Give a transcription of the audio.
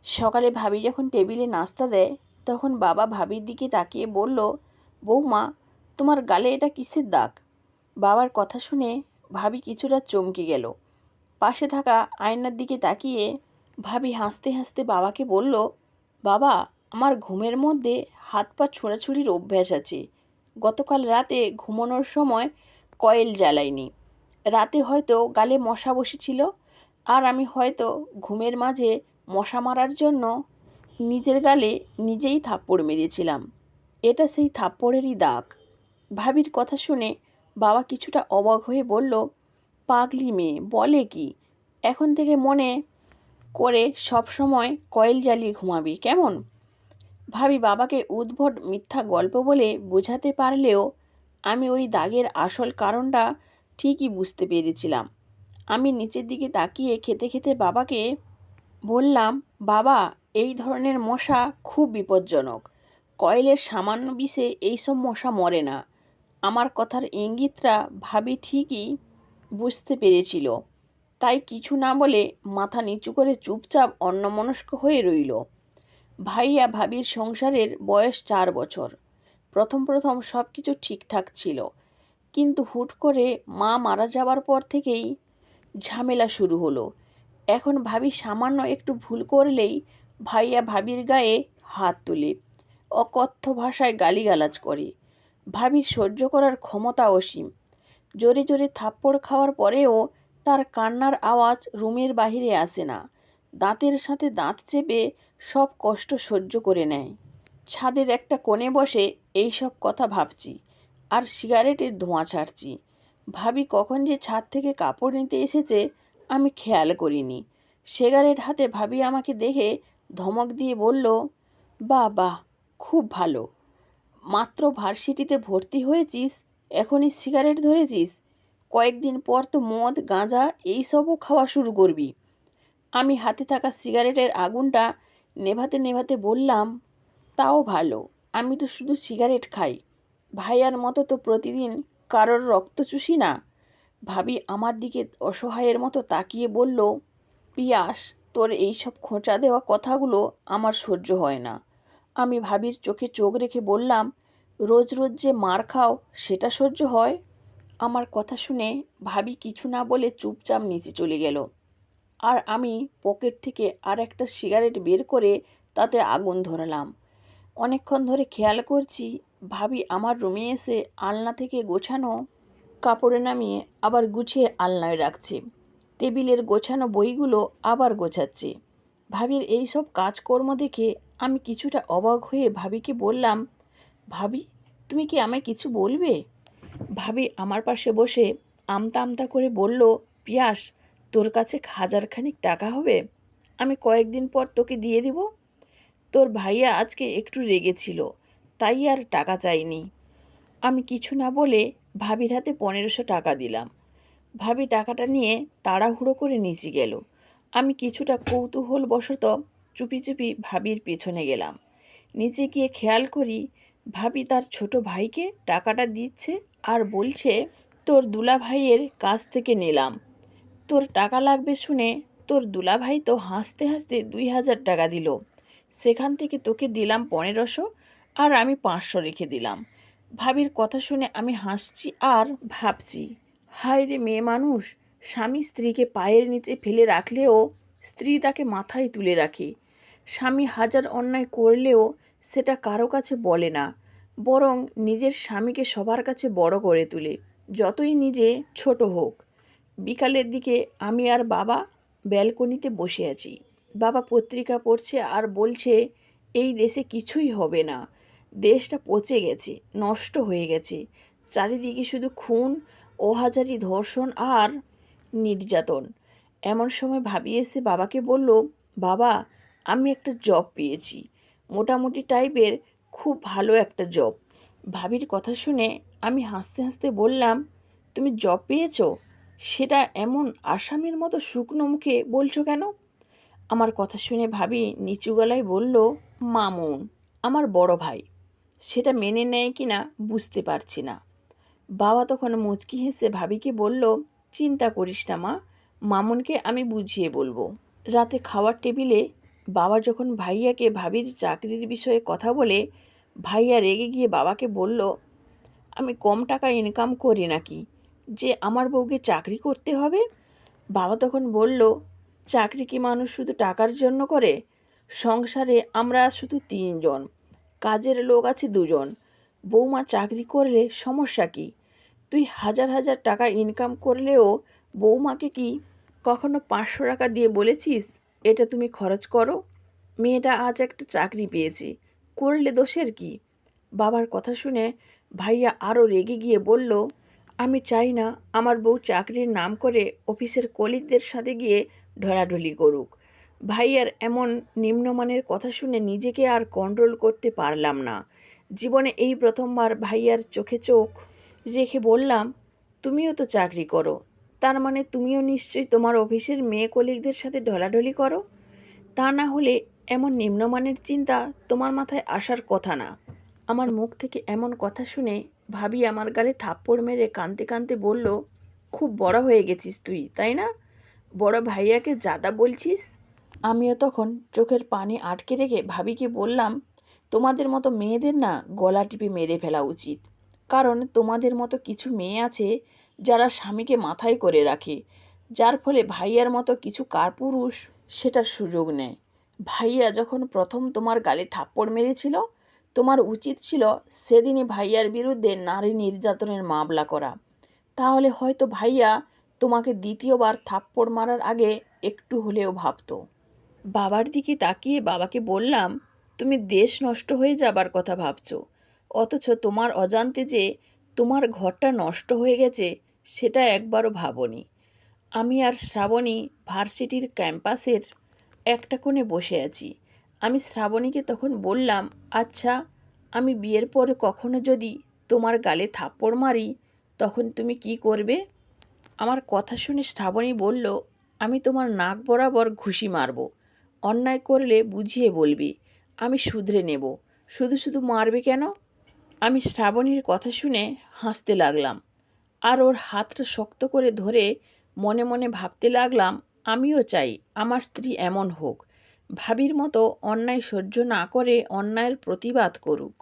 সকালে ভাবি যখন টেবিলে নাস্তা দেয় তখন বাবা ভাবির দিকে তাকিয়ে বলল, বৌমা, তোমার গালে এটা কিসের দাগ? বাবার কথা শুনে ভাবি কিছুটা চমকে গেল। পাশে থাকা আয়নার দিকে তাকিয়ে ভাবি হাসতে হাসতে বাবাকে বলল, বাবা, আমার ঘুমের মধ্যে হাত পা ছোড়াছুড়ির অভ্যাস আছে। গতকাল রাতে ঘুমানোর সময় কয়েল জ্বালাইনি। রাতে হয়তো গালে মশা বসেছিল, আর আমি হয়তো ঘুমের মাঝে মশা মারার জন্য নিজের গালে নিজেই থাপ্পড় মেরেছিলাম। এটা সেই থাপ্পড়েরই দাগ। ভাবির কথা শুনে বাবা কিছুটা অবাক হয়ে বলল, পাগলি মেয়ে, বলে কি? এখন থেকে মনে করে সব সময় কয়েল জ্বালিয়ে ঘুমাবি, কেমন? ভাবি বাবাকে উদ্ভট মিথ্যা গল্প বলে বোঝাতে পারলেও আমি ওই দাগের আসল কারণটা ঠিকই বুঝতে পেরেছিলাম। আমি নিচের দিকে তাকিয়ে খেতে খেতে বাবাকে বললাম, বাবা, এই ধরনের মশা খুব বিপজ্জনক। কয়েলের সামান্য বিষে এইসব মশা মরে না। আমার কথার ইঙ্গিতটা ভাবি ঠিকই বুঝতে পেরেছিল, তাই কিছু না বলে মাথা নিচু করে চুপচাপ অন্যমনস্ক হয়ে রইল। ভাইয়া ভাবির সংসারের বয়স 4 বছর। প্রথম প্রথম সব কিছু ঠিকঠাক ছিল, কিন্তু হুট করে মা মারা যাবার পর থেকেই ঝামেলা শুরু হলো। এখন ভাবি সামান্য একটু ভুল করলেই ভাইয়া ভাবির গায়ে হাত তুলে অকথ্য ভাষায় গালিগালাজ করে। ভাবির সহ্য করার ক্ষমতা অসীম। জোরে জোরে থাপ্পড় খাওয়ার পরেও তার কান্নার আওয়াজ রুমের বাহিরে আসে না। দাঁতের সাথে দাঁত চেপে সব কষ্ট সহ্য করে নেয়। ছাদের একটা কোণে বসে এই সব কথা ভাবছি আর সিগারেটের ধোঁয়া ছাড়ছি। ভাবি কখন যে ছাদ থেকে কাপড় নিতে এসেছে আমি খেয়াল করিনি। সিগারেট হাতে ভাবি আমাকে দেখে ধমক দিয়ে বলল, বাহ বাহ, খুব ভালো। মাত্র ভার্সিটিতে ভর্তি হয়েছিস, এখনই সিগারেট ধরেছিস? কয়েকদিন পর তো মদ গাঁজা এইসবও খাওয়া শুরু করবি। আমি হাতে থাকা সিগারেটের আগুনটা নেভাতে নেভাতে বললাম, তাও ভালো, আমি তো শুধু সিগারেট খাই। ভাইয়ার মতো তো প্রতিদিন কারোর রক্ত চুষি না। ভাবি আমার দিকে অসহায়ের মতো তাকিয়ে বলল, পিয়াস, তোর এইসব খোঁচা দেওয়া কথাগুলো আমার সহ্য হয় না। আমি ভাবির চোখে চোখ রেখে বললাম, রোজ রোজ যে মার খাও সেটা সহ্য হয়? আমার কথা শুনে ভাবি কিছু না বলে চুপচাপ নিচে চলে গেল। আর আমি পকেট থেকে আর একটা সিগারেট বের করে তাতে আগুন ধরালাম। অনেকক্ষণ ধরে খেয়াল করছি ভাবি আমার রুমে এসে আলনা থেকে গোছানো কাপড়ে নামিয়ে আবার গুছিয়ে আলনায় রাখছে। টেবিলের গোছানো বইগুলো আবার গোছাচ্ছে। ভাবির এই সব কাজকর্ম দেখে আমি কিছুটা অবাক হয়ে ভাবিকে বললাম, ভাবি, তুমি কি আমায় কিছু বলবে? ভাবি আমার পাশে বসে আমতা আমতা করে বলল, পিয়াস, তোর কাছে হাজারখানিক টাকা হবে? আমি কয়েকদিন পর তোকে দিয়ে দিব। তোর ভাইয়া আজকে একটু রেগেছিল, তাই আর টাকা চাইনি। আমি কিছু না বলে ভাবির হাতে 1500 টাকা দিলাম। ভাবি টাকাটা নিয়ে তাড়াহুড়ো করে নিচে গেল। আমি কিছুটা কৌতূহলবশত চুপি চুপি ভাবির পেছনে গেলাম। নিচে গিয়ে খেয়াল করি ভাবি তার ছোট ভাইকে টাকাটা দিচ্ছে আর বলছে, তোর দুলাভাইয়ের কাছ থেকে নিলাম। তোর টাকা লাগবে শুনে তোর দুলাভাই তো হাসতে হাসতে 2000 টাকা দিল। সেখান থেকে তোকে দিলাম 1500, আর আমি 500 রেখে দিলাম। ভাবির কথা শুনে আমি হাসছি আর ভাবছি, হায় রে মেয়ে মানুষ, স্বামী স্ত্রীকে পায়ের নিচে ফেলে রাখলেও স্ত্রী তাকে মাথায় তুলে রাখে। স্বামী হাজার অন্যায় করলেও সেটা কারো কাছে বলে না, বরং নিজের স্বামীকে সবার কাছে বড় করে তোলে, যতই নিজে ছোট হোক। বিকালের দিকে আমি আর বাবা ব্যালকনিতে বসে আছি। বাবা পত্রিকা পড়ছে আর বলছে, এই দেশে কিছুই হবে না, দেশটা পচে গেছে, নষ্ট হয়ে গেছে, চারিদিকে শুধু খুন, অহাজারি, ধর্ষণ আর নির্যাতন। এমন সময় ভাবি এসে বাবাকে বলল, বাবা, আমি একটা জব পেয়েছি, মোটামুটি টাইপের, খুব ভালো একটা জব। ভাবির কথা শুনে আমি হাসতে হাসতে বললাম, তুমি জব পেয়েছো? সেটা এমন আসামির মতো শুকনো মুখে বলছো কেন? আমার কথা শুনে ভাবি নিচু গলায় বলল, মামুন, আমার বড় ভাই, সেটা মেনে নেয় কি না বুঝতে পারছি না। বাবা তখন মুচকি হেসে ভাবিকে বলল, চিন্তা করিস না মা, মামুনকে আমি বুঝিয়ে বলবো। রাতে খাওয়ার টেবিলে বাবা যখন ভাইয়াকে ভাবির চাকরির বিষয়ে কথা বলে, ভাইয়া রেগে গিয়ে বাবাকে বলল, আমি কম টাকা ইনকাম করি নাকি যে আমার বউকে চাকরি করতে হবে? বাবা তখন বলল, চাকরি কি মানুষ শুধু টাকার জন্য করে? সংসারে আমরা শুধু 3 জন, কাজের লোক আছে 2 জন। বৌমা চাকরি করলে সমস্যা কি? তুই হাজার হাজার টাকা ইনকাম করলেও বৌমাকে কি কখনো 500 টাকা দিয়ে বলেছিস এটা তুমি খরচ করো? মেয়েটা আজ একটা চাকরি পেয়েছে, করলে দোষের কি? বাবার কথা শুনে ভাইয়া আরও রেগে গিয়ে বলল, আমি চাই না আমার বউ চাকরির নাম করে অফিসের কলিগদের সাথে গিয়ে ঢলাঢলি করুক। ভাইয়ার এমন নিম্নমানের কথা শুনে নিজেকে আর কন্ট্রোল করতে পারলাম না। জীবনে এই প্রথমবার ভাইয়ার চোখে চোখ রেখে বললাম, তুমিও তো চাকরি করো, তার মানে তুমিও নিশ্চয়ই তোমার অফিসের মেয়ে কলিগদের সাথে ঢলাঢলি করো? তা না হলে এমন নিম্নমানের চিন্তা তোমার মাথায় আসার কথা না। আমার মুখ থেকে এমন কথা শুনে ভাবি আমার গালে থাপ্পড় মেরে কাঁদতে কাঁদতে বলল, খুব বড় হয়ে গেছিস তুই, তাই না? বড় ভাইয়াকে জাদা বলছিস? আমিও তখন চোখের পানি আটকে রেখে ভাবিকে বললাম, তোমাদের মতো মেয়েদের না গলা টিপে মেরে ফেলা উচিত। কারণ তোমাদের মতো কিছু মেয়ে আছে যারা স্বামীকে মাথায় করে রাখে, যার ফলে ভাইয়ার মতো কিছু কাপুরুষ সেটার সুযোগ নেয়। ভাইয়া যখন প্রথম তোমার গালে থাপ্পড় মেরেছিল, তোমার উচিত ছিল সেদিনই ভাইয়ার বিরুদ্ধে নারী নির্যাতনের মামলা করা। তাহলে হয়তো ভাইয়া তোমাকে দ্বিতীয়বার থাপ্পড় মারার আগে একটু হলেও ভাবতো। বাবার দিকে তাকিয়ে বাবাকে বললাম, তুমি দেশ নষ্ট হয়ে যাবার কথা ভাবছো, অথচ তোমার অজান্তে যে তোমার ঘরটা নষ্ট হয়ে গেছে সেটা একবারও ভাবোনি। আমি আর শ্রাবণী ভার্সিটির ক্যাম্পাসের একটা কোণে বসে আছি। আমি শ্রাবণীকে তখন বললাম, আচ্ছা, আমি বিয়ের পর কখনো যদি তোমার গালে থাপ্পড় মারি তখন তুমি কি করবে? আমার কথা শুনে শ্রাবণী বলল, আমি তোমার নাক বরাবর ঘুষি মারব। অন্যায় করলে বুঝিয়ে বলবি, আমি শুধরে নেব। শুধু শুধু মারবে কেন? আমি শ্রাবণীর কথা শুনে হাসতে লাগলাম আর ওর হাতটা শক্ত করে ধরে মনে মনে ভাবতে লাগলাম, আমিও চাই আমার স্ত্রী এমন হোক, ভাবির মতো অন্যায় সহ্য না করে অন্যায়ের প্রতিবাদ করুক।